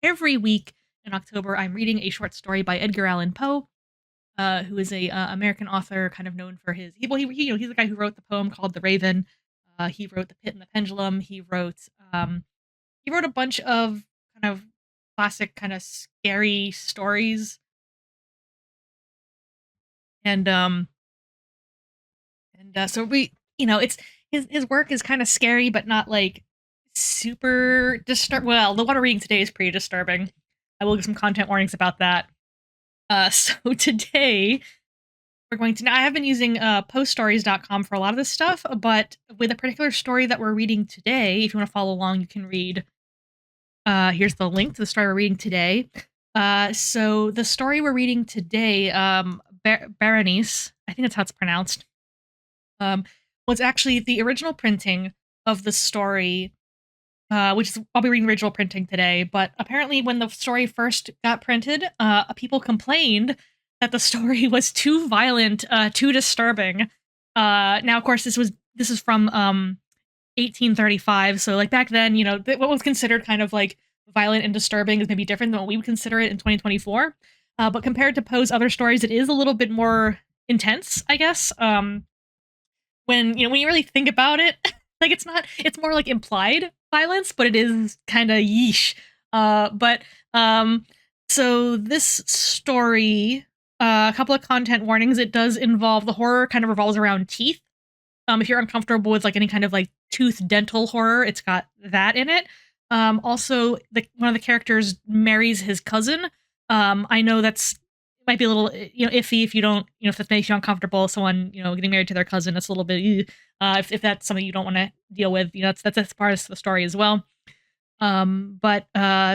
every week in October, I'm reading a short story by Edgar Allan Poe, who is a American author, kind of known for his. He's the guy who wrote the poem called "The Raven." He wrote "The Pit and the Pendulum." He wrote a bunch of kind of classic, kind of scary stories, and so it's his work is kind of scary, but not like super disturb. Well, the one we're reading today is pretty disturbing. I will give some content warnings about that. So today we're going to. Now, I have been using poststories.com for a lot of this stuff, but with a particular story that we're reading today, if you want to follow along, you can read. Here's the link to the story we're reading today. So the story we're reading today, Berenice, I think that's how it's pronounced, was actually the original printing of the story, which is, I'll be reading the original printing today, but apparently when the story first got printed, people complained that the story was too violent, too disturbing. Now, of course, this is from 1835, so like back then, what was considered kind of like violent and disturbing is maybe different than what we would consider it in 2024. But compared to Poe's other stories, it is a little bit more intense, I guess. When you really think about it, like it's more like implied violence, but it is kind of yeesh. But so this story, a couple of content warnings. It does involve the horror kind of revolves around teeth. If you're uncomfortable with like any kind of like tooth dental horror, it's got that in it. Also, one of the characters marries his cousin. I know that's might be a little iffy if you don't if that makes you uncomfortable. Someone getting married to their cousin, that's a little bit if that's something you don't want to deal with. That's part of the story as well. But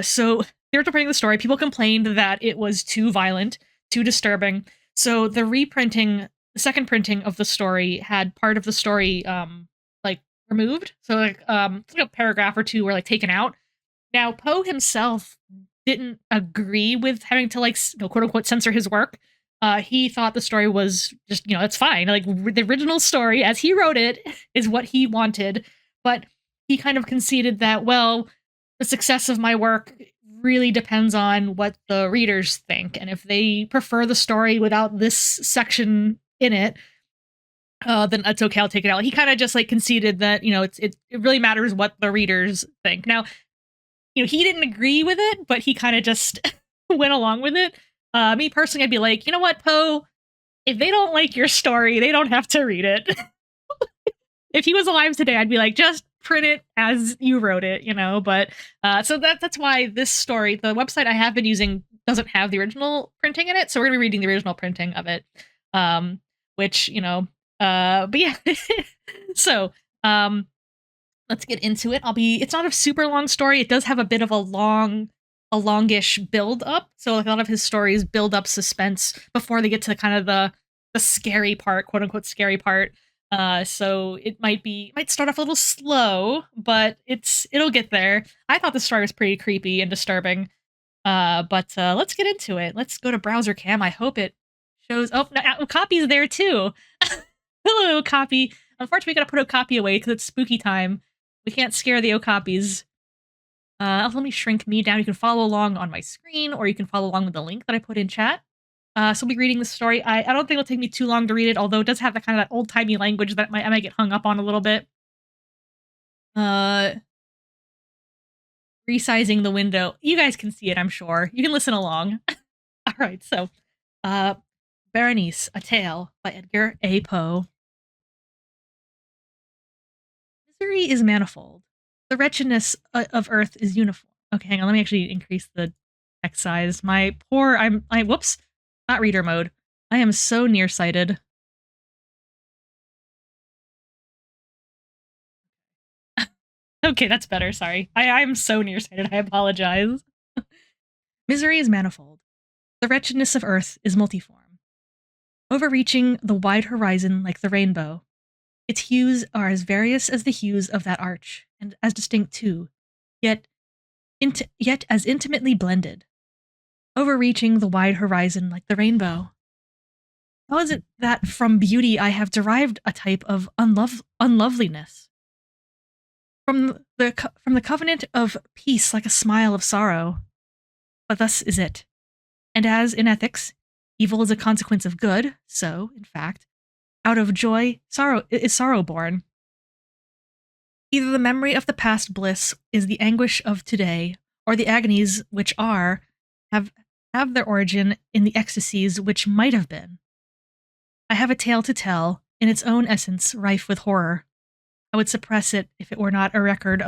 so they were printing the story. People complained that it was too violent, too disturbing. So the second printing of the story had part of the story like removed. So like a paragraph or two were like taken out. Now Poe himself didn't agree with having to like quote unquote censor his work. He thought the story was just it's fine. Like the original story as he wrote it is what he wanted, but he kind of conceded that the success of my work really depends on what the readers think, and if they prefer the story without this section in it, then that's okay. I'll take it out. He kind of just like conceded that it really matters what the readers think. Now, he didn't agree with it, but he kind of just went along with it. Me personally, I'd be like, you know what, Poe? If they don't like your story, they don't have to read it. If he was alive today, I'd be like, just print it as you wrote it, But so that's why this story, the website I have been using, doesn't have the original printing in it. So we're gonna be reading the original printing of it, which but yeah. So let's get into it. It's not a super long story. It does have a bit of a longish build up. So like a lot of his stories build up suspense before they get to kind of the scary part, quote unquote scary part. So it might start off a little slow, but it'll get there. I thought the story was pretty creepy and disturbing. But let's get into it. Let's go to browser cam. I hope it shows. Oh, no, copy's there too. Hello, copy. Unfortunately, we gotta put a copy away because it's spooky time. We can't scare the copies. Let me shrink me down. You can follow along on my screen, or you can follow along with the link that I put in chat. So I'll be reading the story. I don't think it'll take me too long to read it, although it does have that kind of that old-timey language that I might get hung up on a little bit. Resizing the window. You guys can see it, I'm sure. You can listen along. All right, so Berenice, A Tale by Edgar A. Poe. Misery is manifold. The wretchedness of earth is uniform. Okay, hang on. Let me actually increase the text size. Whoops. Not reader mode. I am so nearsighted. Okay, that's better. Sorry. I'm so nearsighted. I apologize. Misery is manifold. The wretchedness of earth is multiform. Overreaching the wide horizon like the rainbow, its hues are as various as the hues of that arch, and as distinct too, yet as intimately blended. Overreaching the wide horizon like the rainbow. How is it that from beauty I have derived a type of unloveliness? From the covenant of peace like a smile of sorrow, but thus is it. And as in ethics, evil is a consequence of good, so, in fact, out of joy, sorrow is sorrow born. Either the memory of the past bliss is the anguish of today, or the agonies which are have have their origin in the ecstasies which might have been. I have a tale to tell, in its own essence rife with horror. I would suppress it if it were not a record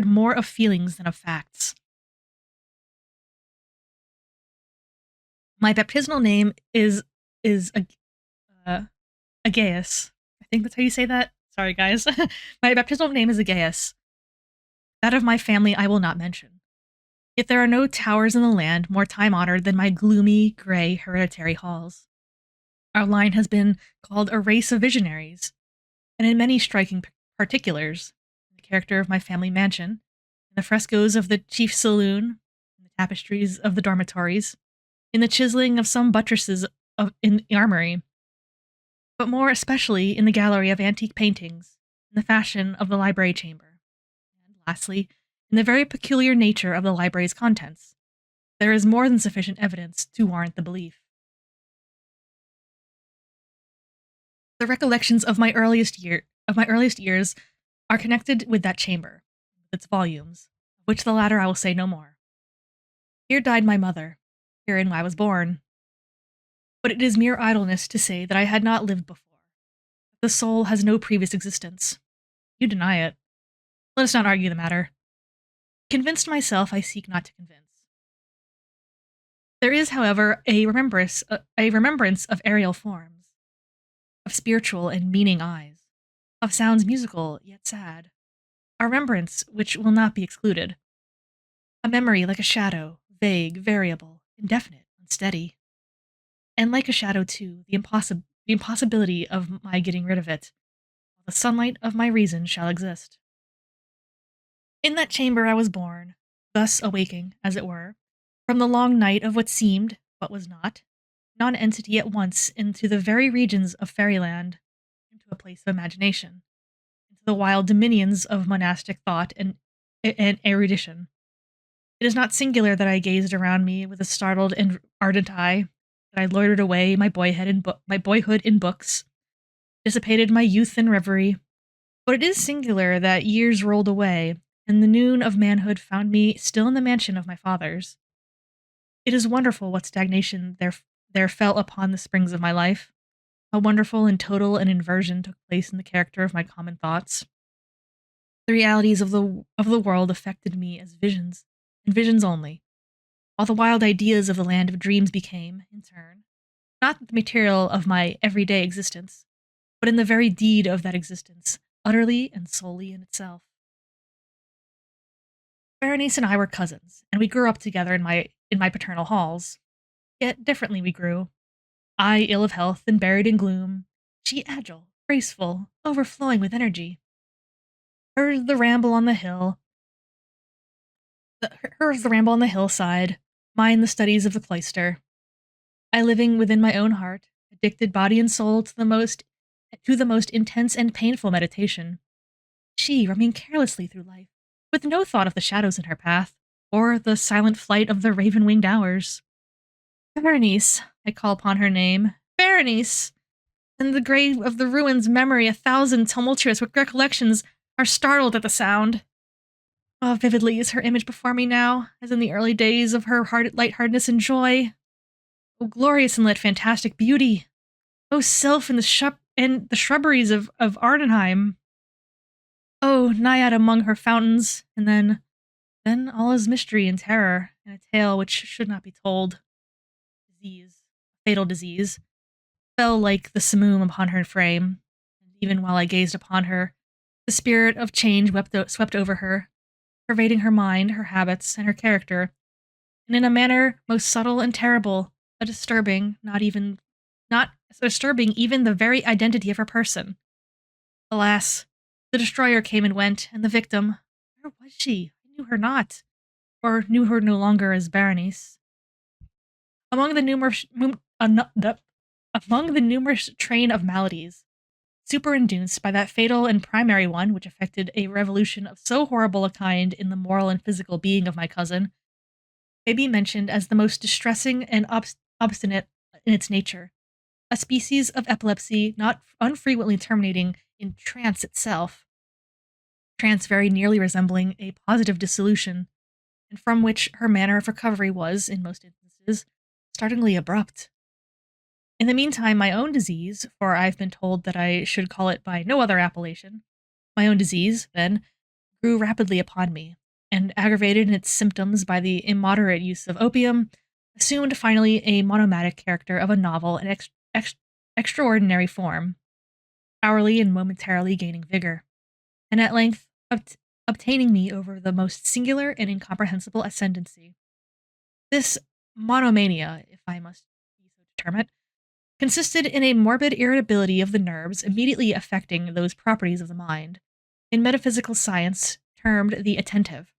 more of feelings than of facts. My baptismal name is uh, Aegeus. I think that's how you say that. Sorry, guys. My baptismal name is Aegeus. That of my family I will not mention. Yet there are no towers in the land more time-honored than my gloomy, gray, hereditary halls. Our line has been called a race of visionaries, and in many striking particulars, in the character of my family mansion, in the frescoes of the chief saloon, in the tapestries of the dormitories, in the chiseling of some buttresses in the armory, but more especially in the gallery of antique paintings, in the fashion of the library chamber, and lastly, in the very peculiar nature of the library's contents. There is more than sufficient evidence to warrant the belief. The recollections of my earliest years are connected with that chamber, with its volumes, of which the latter I will say no more. Here died my mother, herein I was born. But it is mere idleness to say that I had not lived before. The soul has no previous existence. You deny it. Let us not argue the matter. Convinced myself, I seek not to convince. There is, however, a remembrance of aerial forms, of spiritual and meaning eyes, of sounds musical yet sad, a remembrance which will not be excluded, a memory like a shadow, vague, variable, indefinite, unsteady, and like a shadow too, the impossibility of my getting rid of it, while the sunlight of my reason shall exist. In that chamber I was born, thus awaking, as it were, from the long night of what seemed, but was not, non-entity at once into the very regions of fairyland, into a place of imagination, into the wild dominions of monastic thought and erudition. It is not singular that I gazed around me with a startled and ardent eye, that I loitered away my boyhood in books, dissipated my youth in reverie, but it is singular that years rolled away, and the noon of manhood found me still in the mansion of my fathers. It is wonderful what stagnation there fell upon the springs of my life, how wonderful and total an inversion took place in the character of my common thoughts. The realities of the world affected me as visions, and visions only, while the wild ideas of the land of dreams became, in turn, not the material of my everyday existence, but in the very deed of that existence, utterly and solely in itself. Berenice and I were cousins, and we grew up together in my paternal halls. Yet differently we grew. I ill of health and buried in gloom, she agile, graceful, overflowing with energy. Hers the ramble on the hillside, mine the studies of the cloister. I living within my own heart, addicted body and soul to the most intense and painful meditation. She roaming carelessly through life, with no thought of the shadows in her path, or the silent flight of the raven-winged hours. Berenice, I call upon her name. Berenice! And the grave of the ruins memory, a thousand tumultuous recollections, are startled at the sound. Oh, vividly is her image before me now, as in the early days of her lightheartedness and joy. Oh, glorious and yet fantastic beauty! Oh, sylph in the shrubberies of Ardenheim! Oh, naiad among her fountains, and then all is mystery and terror, and a tale which should not be told. Disease, fatal disease, fell like the simoom upon her frame, and even while I gazed upon her, the spirit of change swept over her, pervading her mind, her habits, and her character, and in a manner most subtle and terrible, not disturbing even the very identity of her person. Alas, the destroyer came and went, and the victim, where was she? I knew her not, or knew her no longer as Berenice. Among the numerous train of maladies, superinduced by that fatal and primary one which effected a revolution of so horrible a kind in the moral and physical being of my cousin, may be mentioned as the most distressing and obstinate in its nature, a species of epilepsy not unfrequently terminating in trance itself, trance very nearly resembling a positive dissolution, and from which her manner of recovery was, in most instances, startlingly abrupt. In the meantime, my own disease, for I've been told that I should call it by no other appellation, my own disease, then, grew rapidly upon me, and aggravated in its symptoms by the immoderate use of opium, assumed finally a monomatic character of a novel and extraordinary form, hourly and momentarily gaining vigor, and at length obtaining me over the most singular and incomprehensible ascendancy. This monomania, if I must be so to term it, consisted in a morbid irritability of the nerves immediately affecting those properties of the mind, in metaphysical science termed the attentive.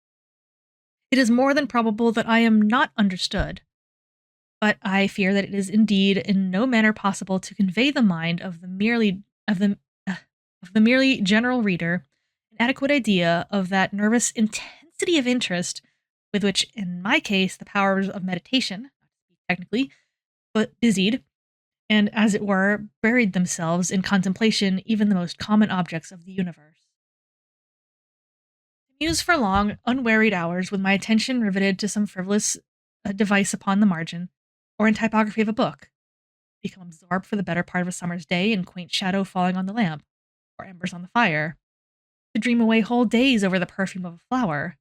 It is more than probable that I am not understood, but I fear that it is indeed in no manner possible to convey the mind of the merely general reader an adequate idea of that nervous intensity of interest with which, in my case, the powers of meditation, technically, but busied, and as it were, buried themselves in contemplation even the most common objects of the universe. To muse for long, unwearied hours with my attention riveted to some frivolous device upon the margin, or in typography of a book, become absorbed for the better part of a summer's day in quaint shadow falling on the lamp, or embers on the fire, to dream away whole days over the perfume of a flower,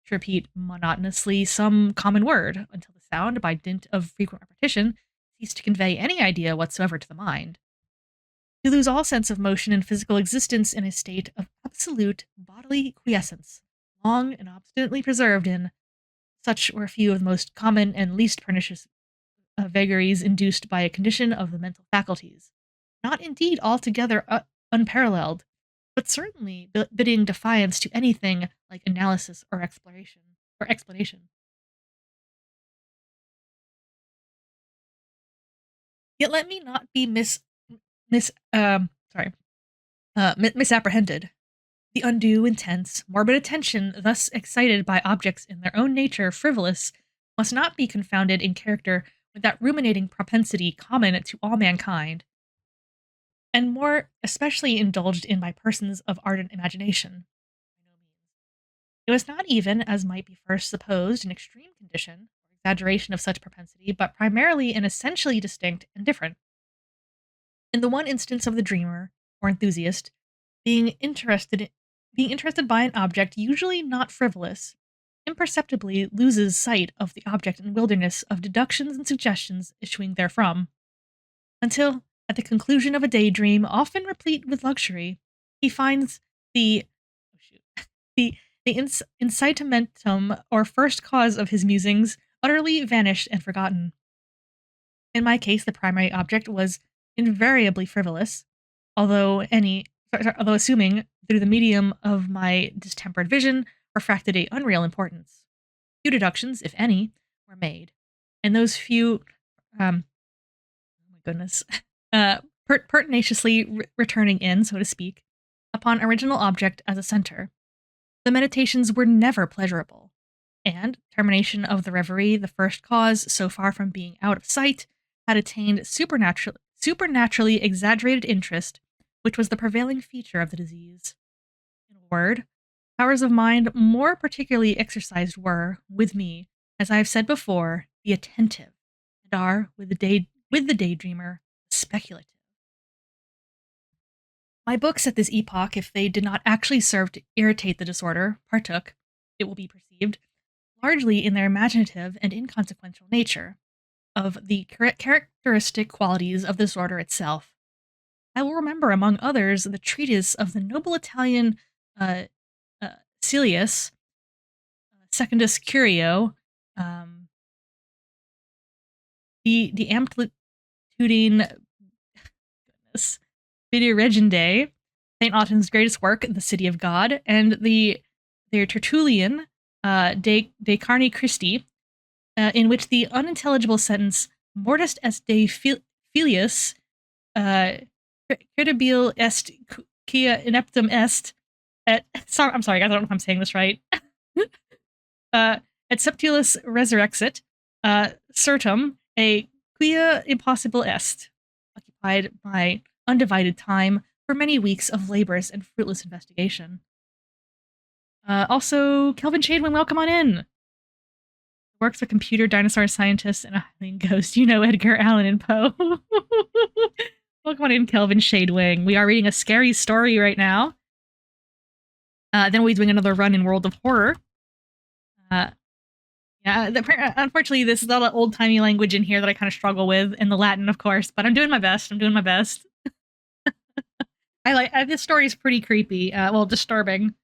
to repeat monotonously some common word until the sound, by dint of frequent repetition, ceased to convey any idea whatsoever to the mind, to lose all sense of motion and physical existence in a state of absolute bodily quiescence, long and obstinately preserved in such were a few of the most common and least pernicious vagaries induced by a condition of the mental faculties, not indeed altogether unparalleled, but certainly bidding defiance to anything like analysis or exploration or explanation. Yet let me not be mis sorry misapprehended. The undue, intense, morbid attention thus excited by objects in their own nature frivolous must not be confounded in character with that ruminating propensity common to all mankind, and more especially indulged in by persons of ardent imagination. It was not even, as might be first supposed, an extreme condition or exaggeration of such propensity, but primarily an essentially distinct and different. In the one instance of the dreamer or enthusiast being interested by an object usually not frivolous, imperceptibly loses sight of the object in wilderness of deductions and suggestions issuing therefrom, until, at the conclusion of a daydream often replete with luxury, he finds the oh shoot, the incitamentum or first cause of his musings utterly vanished and forgotten. In my case, the primary object was invariably frivolous, although assuming, through the medium of my distempered vision, refracted a unreal importance. Few deductions, if any, were made, and those few, oh my goodness, pertinaciously returning in, so to speak, upon original object as a center. The meditations were never pleasurable, and termination of the reverie, the first cause, so far from being out of sight, had attained supernaturally exaggerated interest, which was the prevailing feature of the disease. In a word, powers of mind more particularly exercised were, with me, as I have said before, the attentive, and are, with the daydreamer, the speculative. My books at this epoch, if they did not actually serve to irritate the disorder, partook, it will be perceived, largely in their imaginative and inconsequential nature, of the characteristic qualities of the disorder itself. I will remember, among others, the treatise of the noble Italian uh, Celius, Secundus Curio, um, the Amplitudine Vidi Regendae, St. Autun's greatest work, The City of God, and their Tertullian De Carni Christi, in which the unintelligible sentence "Mortis est de filius credibil est quia ineptum est," I'm sorry, guys, I don't know if I'm saying this right. Et et subtilis resurrexit, certum, a quia impossible est, occupied my undivided time for many weeks of laborious and fruitless investigation. Also, Kelvin Shadewin, welcome on in. Works with computer dinosaur scientists and a howling ghost. You know Edgar Allan Poe. Welcome on in, Kelvin Shadewing. We are reading a scary story right now. Then we'll be doing another run in World of Horror. Unfortunately, this is all the old-timey language in here that I kind of struggle with, and the Latin, of course, but I'm doing my best. This story is pretty creepy. Disturbing.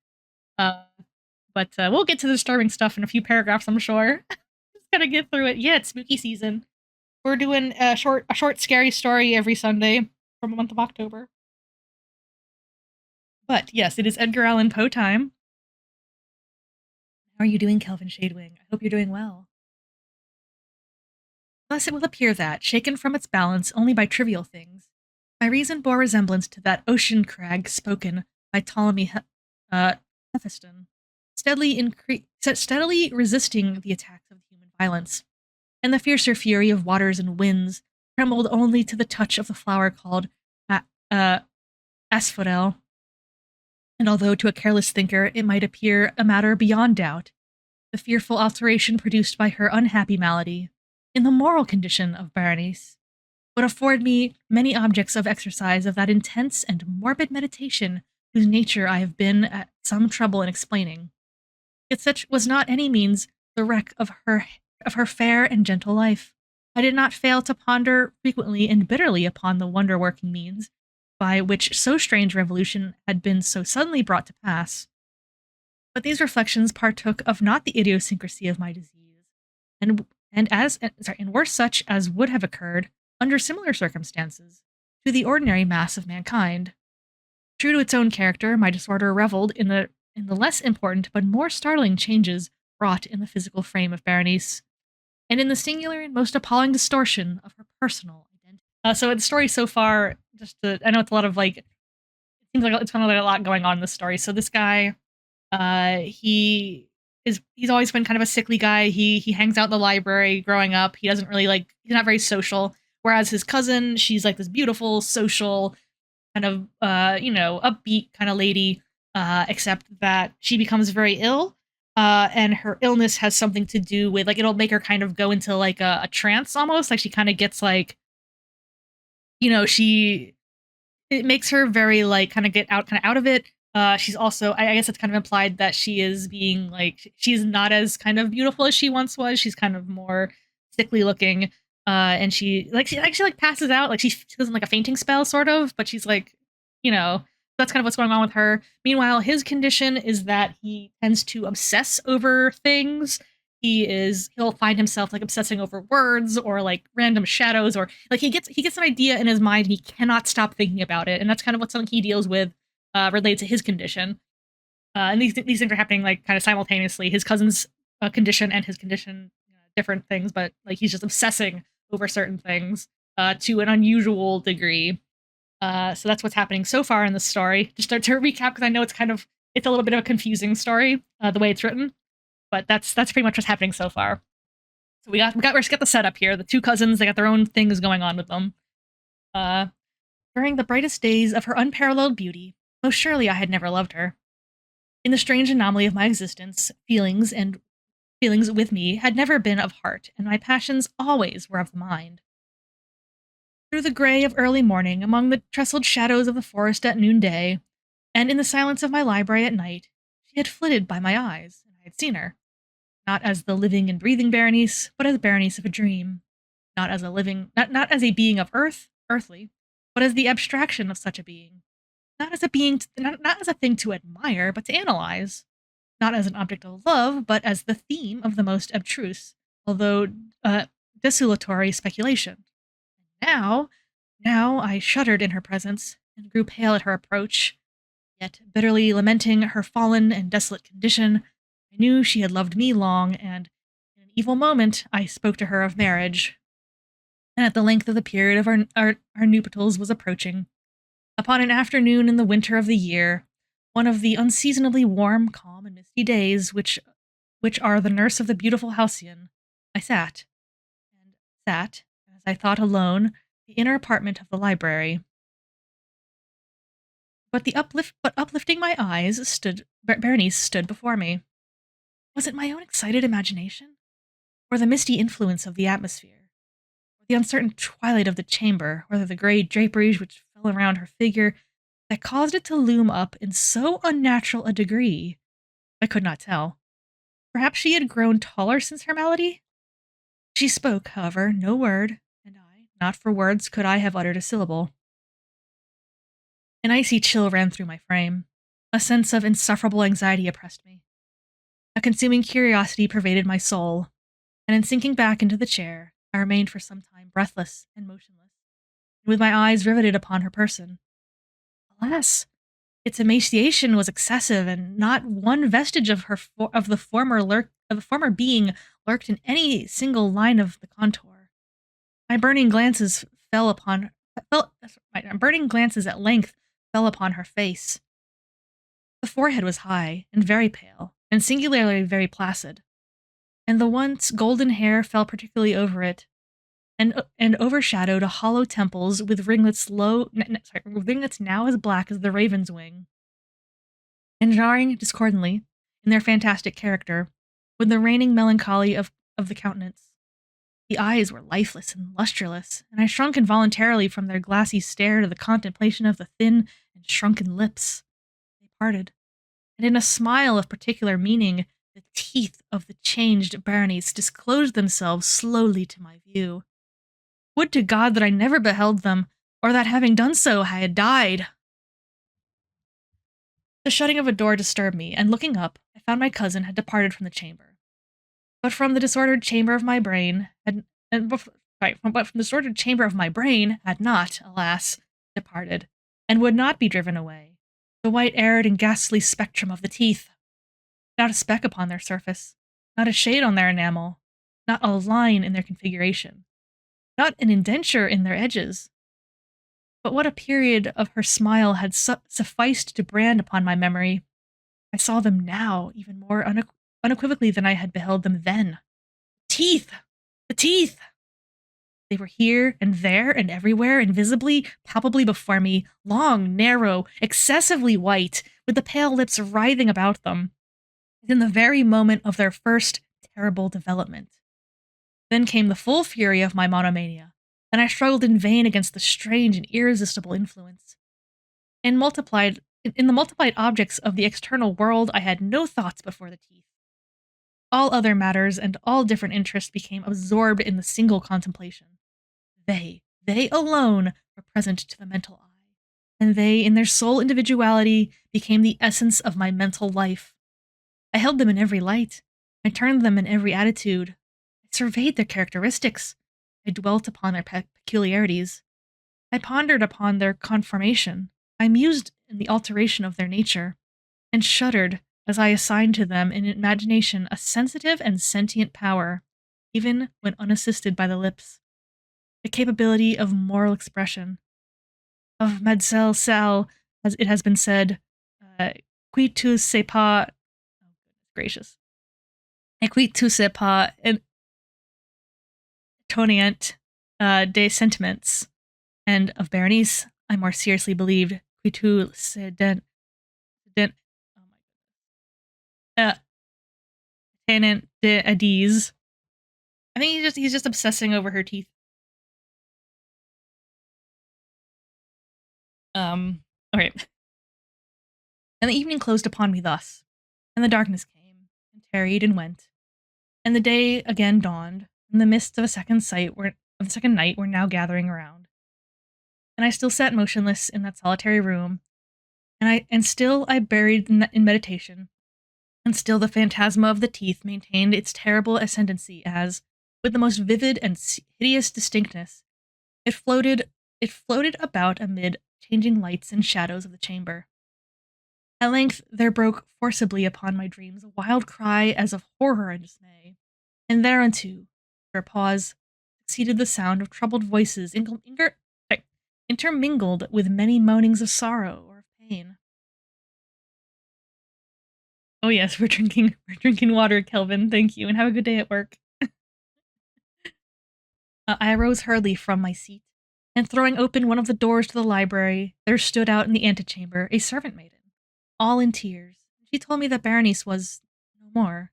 But we'll get to the disturbing stuff in a few paragraphs, I'm sure. Just gotta get through it. Yeah, it's spooky season. We're doing a short, scary story every Sunday from the month of October. But yes, it is Edgar Allan Poe time. How are you doing, Kelvin Shadewing? I hope you're doing well. Thus it will appear that, shaken from its balance only by trivial things, my reason bore resemblance to that ocean crag spoken by Ptolemy Hephaestion, steadily resisting the attacks of human violence, and the fiercer fury of waters and winds trembled only to the touch of the flower called asphodel. And although to a careless thinker it might appear a matter beyond doubt, the fearful alteration produced by her unhappy malady, in the moral condition of Berenice, would afford me many objects of exercise of that intense and morbid meditation whose nature I have been at some trouble in explaining. Yet such was not any means the wreck of her fair and gentle life. I did not fail to ponder frequently and bitterly upon the wonder-working means by which so strange revolution had been so suddenly brought to pass. But these reflections partook of not the idiosyncrasy of my disease, and were such as would have occurred, under similar circumstances, to the ordinary mass of mankind. True to its own character, my disorder reveled in the less important but more startling changes wrought in the physical frame of Berenice, and in the singular and most appalling distortion of her personal identity. So the story so far, I know it's a lot of it seems like it's kind of like a lot going on in this story. So this guy, he's always been kind of a sickly guy. He hangs out in the library growing up. He doesn't really he's not very social. Whereas his cousin, she's like this beautiful, social, kind of upbeat kind of lady, except that she becomes very ill, and her illness has something to do with it'll make her kind of go into a trance almost. She kind of gets it makes her very kind of get out of it. She's also, I guess it's kind of implied that she is being she's not as kind of beautiful as she once was. She's kind of more sickly looking. And she passes out. She goes in a fainting spell sort of, but she's that's kind of what's going on with her. Meanwhile, his condition is that he tends to obsess over things. He'll find himself obsessing over words or random shadows, or he gets an idea in his mind and he cannot stop thinking about it. And that's kind of something he deals with related to his condition. And these things are happening kind of simultaneously. His cousin's condition and his condition, different things, but he's just obsessing over certain things to an unusual degree. So that's what's happening so far in the story. Just to recap, because I know it's a little bit of a confusing story the way it's written, but that's pretty much what's happening so far. So we got the setup here. The two cousins, they got their own things going on with them. During the brightest days of her unparalleled beauty, most surely I had never loved her. In the strange anomaly of my existence, feelings with me had never been of heart, and my passions always were of the mind. Through the gray of early morning, among the trestled shadows of the forest at noonday, and in the silence of my library at night, she had flitted by my eyes, and I had seen her. Not as the living and breathing Berenice, but as Berenice of a dream. Not as a being of earthly, but as the abstraction of such a being. Not as a being, not as a thing to admire, but to analyze. Not as an object of love, but as the theme of the most abstruse, although desultory speculation. Now I shuddered in her presence, and grew pale at her approach. Yet, bitterly lamenting her fallen and desolate condition, I knew she had loved me long, and, in an evil moment, I spoke to her of marriage. And at the length of the period of our nuptials was approaching. Upon an afternoon in the winter of the year, one of the unseasonably warm, calm, and misty days which which are the nurse of the beautiful Halcyon, I sat, and sat, as I thought alone, the inner apartment of the library. But uplifting my eyes, Berenice stood before me. Was it my own excited imagination, or the misty influence of the atmosphere, or the uncertain twilight of the chamber, or the grey draperies which fell around her figure, that caused it to loom up in so unnatural a degree? I could not tell. Perhaps she had grown taller since her malady? She spoke, however, no word, and I, not for words could I have uttered a syllable. An icy chill ran through my frame. A sense of insufferable anxiety oppressed me. A consuming curiosity pervaded my soul, and in sinking back into the chair, I remained for some time breathless and motionless, with my eyes riveted upon her person. Alas! Its emaciation was excessive, and not one vestige of the former being lurked in any single line of the contour. My burning glances my burning glances at length fell upon her face. The forehead was high and very pale, and singularly very placid, and the once golden hair fell particularly over it, and overshadowed hollow temples with ringlets now as black as the raven's wing, and jarring discordantly, in their fantastic character, with the reigning melancholy of the countenance. The eyes were lifeless and lustreless, and I shrunk involuntarily from their glassy stare to the contemplation of the thin and shrunken lips. They parted, and in a smile of particular meaning, the teeth of the changed Berenice disclosed themselves slowly to my view. Would to God that I never beheld them, or that having done so I had died! The shutting of a door disturbed me, and looking up, I found my cousin had departed from the chamber. But from the disordered chamber of my brain but from the disordered chamber of my brain had not, alas, departed, and would not be driven away, the white arid and ghastly spectrum of the teeth. Not a speck upon their surface, not a shade on their enamel, not a line in their configuration, not an indenture in their edges. But what a period of her smile had sufficed to brand upon my memory. I saw them now even more unequivocally than I had beheld them then. Teeth! The teeth! They were here and there and everywhere, invisibly, palpably before me, long, narrow, excessively white, with the pale lips writhing about them, in the very moment of their first terrible development. Then came the full fury of my monomania, and I struggled in vain against the strange and irresistible influence. In the multiplied objects of the external world, I had no thoughts before the teeth. All other matters and all different interests became absorbed in the single contemplation. They alone were present to the mental eye, and they, in their sole individuality, became the essence of my mental life. I held them in every light. I turned them in every attitude. I surveyed their characteristics. I dwelt upon their peculiarities. I pondered upon their conformation. I mused in the alteration of their nature, and shuddered as I assigned to them in imagination a sensitive and sentient power, even when unassisted by the lips, the capability of moral expression. Of Mademoiselle Sal, as it has been said, qui tu sais pas, oh goodness gracious, et qui tu sais pas étonnant des sentiments, and of Berenice, I more seriously believed qui tu sais oh my tenant de Adiz. I think he's just obsessing over her teeth. Okay. And the evening closed upon me thus, and the darkness came, and tarried and went, and the day again dawned, and the mists of the second night were now gathering around. And I still sat motionless in that solitary room, and still I buried in meditation, and still the phantasma of the teeth maintained its terrible ascendancy as, with the most vivid and hideous distinctness, it floated about amid changing lights and shadows of the chamber. At length there broke forcibly upon my dreams a wild cry as of horror and dismay, and thereunto, after a pause, succeeded the sound of troubled voices intermingled with many moanings of sorrow or of pain. Oh yes, we're drinking water, Kelvin. Thank you, and have a good day at work. I arose hurriedly from my seat, and throwing open one of the doors to the library, there stood out in the antechamber a servant maiden, all in tears. She told me that Berenice was no more.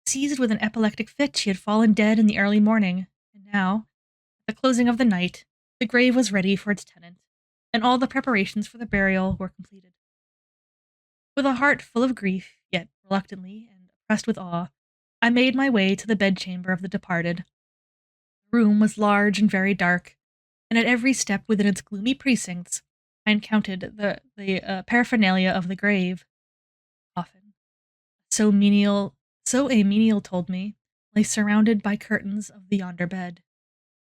Seized with an epileptic fit, she had fallen dead in the early morning, and now, at the closing of the night, the grave was ready for its tenant, and all the preparations for the burial were completed. With a heart full of grief, yet reluctantly and oppressed with awe, I made my way to the bedchamber of the departed. The room was large and very dark, and at every step within its gloomy precincts, I encountered the paraphernalia of the grave. Coffin, so menial, so a menial told me, lay surrounded by curtains of the yonder bed,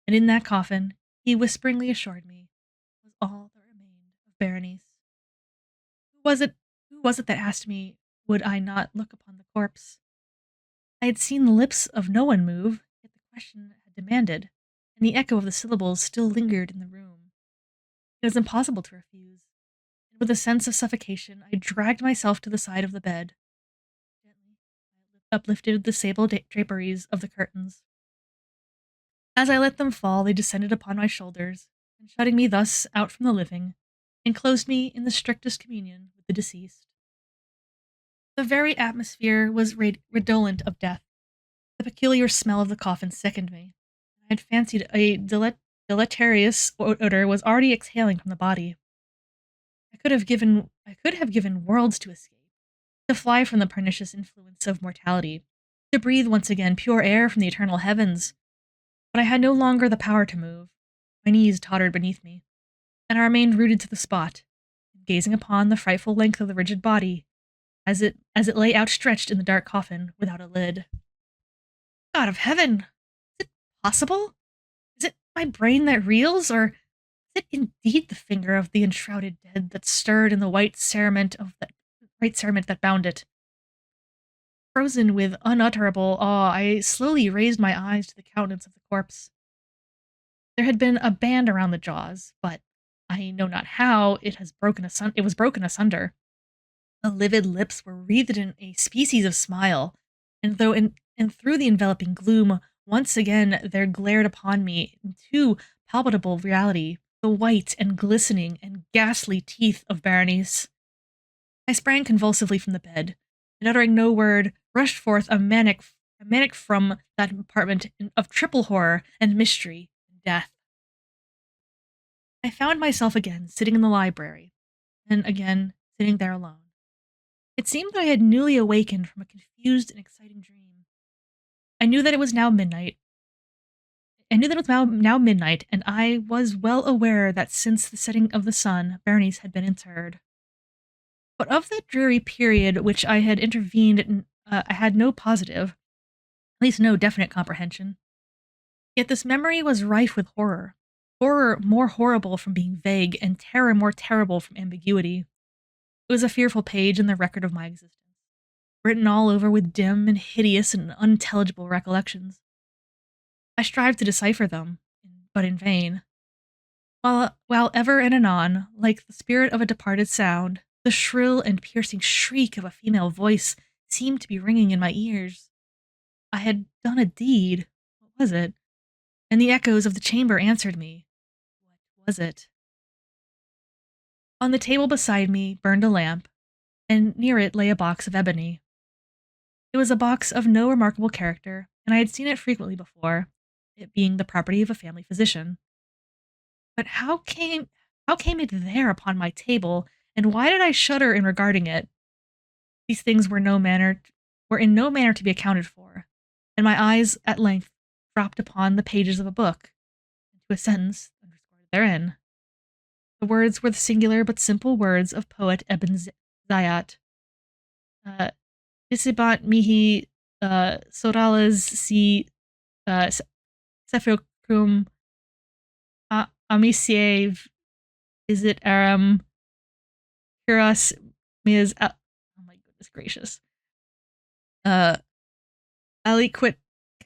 and in that coffin, he whisperingly assured me, was all that remained of Berenice. Who was it? Who was it that asked me, would I not look upon the corpse? I had seen the lips of no one move, yet the question had demanded, and the echo of the syllables still lingered in the room. It was impossible to refuse, and with a sense of suffocation, I dragged myself to the side of the bed. Gently, I uplifted the sable draperies of the curtains. As I let them fall, they descended upon my shoulders, and shutting me thus out from the living, enclosed me in the strictest communion with the deceased. The very atmosphere was redolent of death. The peculiar smell of the coffin sickened me. I had fancied a deleterious odor was already exhaling from the body. I could have given worlds to escape, to fly from the pernicious influence of mortality, to breathe once again pure air from the eternal heavens. But I had no longer the power to move. My knees tottered beneath me, and I remained rooted to the spot, gazing upon the frightful length of the rigid body, as it lay outstretched in the dark coffin without a lid. God of heaven! Is it possible? Is it my brain that reels, or is it indeed the finger of the enshrouded dead that stirred in the white cerement that bound it? Frozen with unutterable awe, I slowly raised my eyes to the countenance of the corpse. There had been a band around the jaws, but I know not how it was broken asunder. The livid lips were wreathed in a species of smile, and through the enveloping gloom, once again there glared upon me in too palpable reality the white and glistening and ghastly teeth of Berenice. I sprang convulsively from the bed, and uttering no word, rushed forth a manic from that apartment of triple horror and mystery and death. I found myself again sitting in the library, and again sitting there alone. It seemed that I had newly awakened from a confused and exciting dream. I knew that it was now midnight. I knew that it was now midnight, and I was well aware that since the setting of the sun, Berenice had been interred. But of that dreary period which I had intervened in, I had no positive, at least no definite comprehension. Yet this memory was rife with horror. Horror more horrible from being vague, and terror more terrible from ambiguity. It was a fearful page in the record of my existence, written all over with dim and hideous and unintelligible recollections. I strived to decipher them, but in vain. While ever and anon, like the spirit of a departed sound, the shrill and piercing shriek of a female voice seemed to be ringing in my ears. I had done a deed. What was it? And the echoes of the chamber answered me. What was it? On the table beside me burned a lamp, and near it lay a box of ebony. It was a box of no remarkable character, and I had seen it frequently before, it being the property of a family physician. But how came it there upon my table, and why did I shudder in regarding it? These things were in no manner to be accounted for, and my eyes at length dropped upon the pages of a book, and to a sentence underscored therein. The words were the singular but simple words of poet Ibn Zayat. Uh, Disibat mihi sorales si uh, sepulchrum amicie visit aram curas mis. Oh my goodness gracious. Uh, aliquid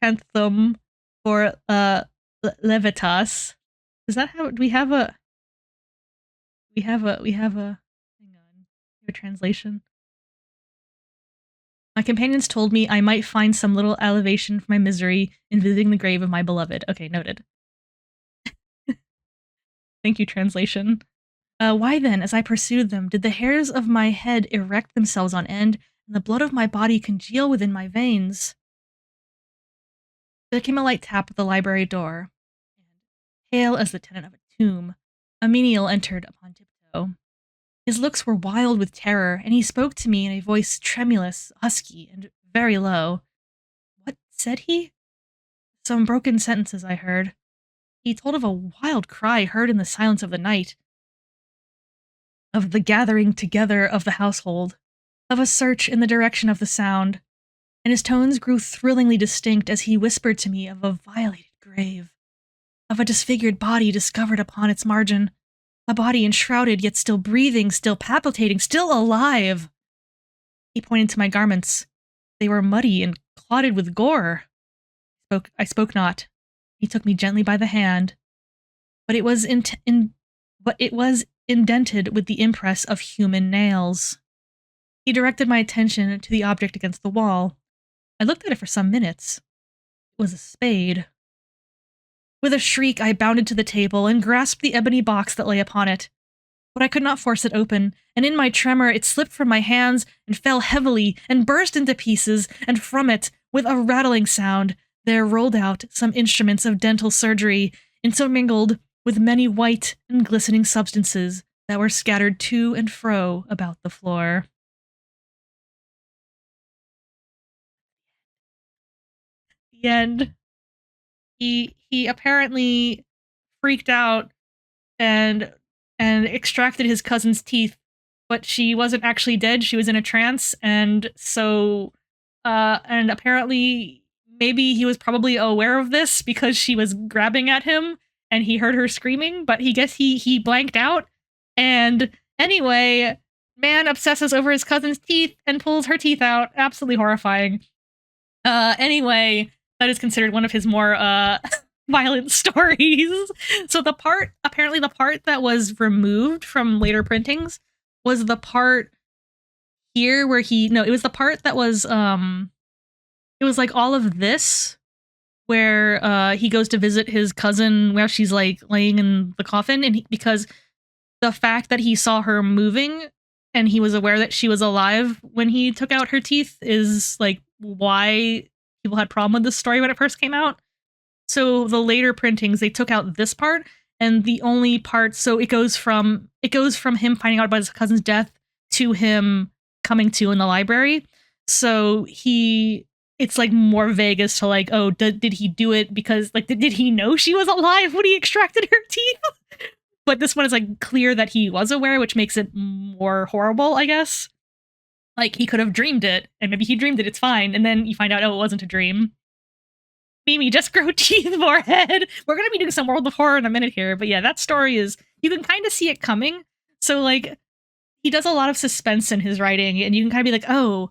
canthum for levitas. Is that how we have a hang on. We have a translation? My companions told me I might find some little elevation from my misery in visiting the grave of my beloved. Okay, noted. Thank you, translation. Why then, as I pursued them, did the hairs of my head erect themselves on end, and the blood of my body congeal within my veins? There came a light tap at the library door, and, pale as the tenant of a tomb, a menial entered upon tiptoe. His looks were wild with terror, and he spoke to me in a voice tremulous, husky, and very low. What said he? Some broken sentences I heard. He told of a wild cry heard in the silence of the night, of the gathering together of the household, of a search in the direction of the sound, and his tones grew thrillingly distinct as he whispered to me of a violated grave, of a disfigured body discovered upon its margin, a body enshrouded yet still breathing, still palpitating, still alive. He pointed to my garments. They were muddy and clotted with gore. I spoke not. He took me gently by the hand, but it was indented with the impress of human nails. He directed my attention to the object against the wall. I looked at it for some minutes. It was a spade. With a shriek, I bounded to the table and grasped the ebony box that lay upon it. But I could not force it open, and in my tremor it slipped from my hands and fell heavily and burst into pieces, and from it, with a rattling sound, there rolled out some instruments of dental surgery, intermingled with many white and glistening substances that were scattered to and fro about the floor. The end. He apparently freaked out and extracted his cousin's teeth, but she wasn't actually dead. She was in a trance, and so and apparently maybe he was probably aware of this because she was grabbing at him and he heard her screaming, but he blanked out. And anyway, man obsesses over his cousin's teeth and pulls her teeth out. Absolutely horrifying. Anyway, that is considered one of his more violent stories. So the part that was removed from later printings was the part here where it was the part that was it was like all of this where he goes to visit his cousin while she's like laying in the coffin, and because the fact that he saw her moving and he was aware that she was alive when he took out her teeth is like why people had problem with this story when it first came out. So the later printings, they took out this part, and the only part, so it goes from him finding out about his cousin's death to him coming to in the library. So it's like more vague as to like, oh, did he do it because like did he know she was alive when he extracted her teeth? But this one is like clear that he was aware, which makes it more horrible, I guess. Like he could have dreamed it, and maybe he dreamed it, it's fine, and then you find out, oh, it wasn't a dream. Mimi, just grow teeth, forehead. We're gonna be doing some World of Horror in a minute here, but yeah, that story is, you can kind of see it coming. So like, he does a lot of suspense in his writing, and you can kind of be like, oh,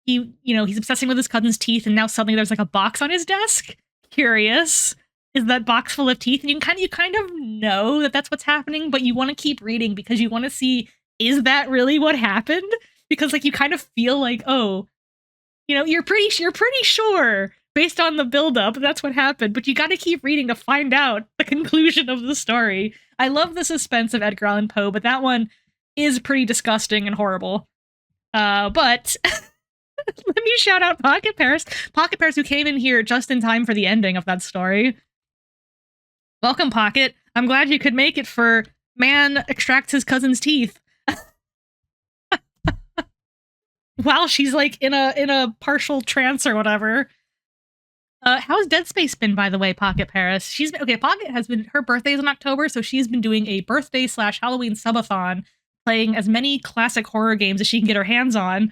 he's obsessing with his cousin's teeth, and now suddenly there's like a box on his desk. Curious. Is that box full of teeth? And you kind of know that that's what's happening, but you want to keep reading because you want to see, is that really what happened? Because like you kind of feel like, oh, you're pretty sure based on the buildup that's what happened, but you got to keep reading to find out the conclusion of the story. I love the suspense of Edgar Allan Poe, but that one is pretty disgusting and horrible. But let me shout out Pocket Paris, who came in here just in time for the ending of that story. Welcome, Pocket. I'm glad you could make it for man extracts his cousin's teeth. While she's like in a partial trance or whatever. How's Dead Space been, by the way, Pocket Paris? Pocket has been, her birthday's in October, so she's been doing a birthday / Halloween subathon, playing as many classic horror games as she can get her hands on.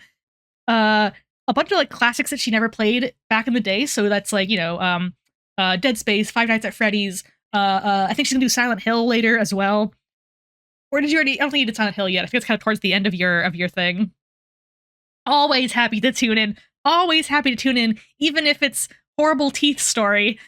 A bunch of like classics that she never played back in the day, so that's like, Dead Space, Five Nights at Freddy's, I think she's gonna do Silent Hill later as well. Or did you already, I don't think you did Silent Hill yet. I think it's kind of towards the end of your thing. Always happy to tune in. Always happy to tune in, even if it's horrible teeth story.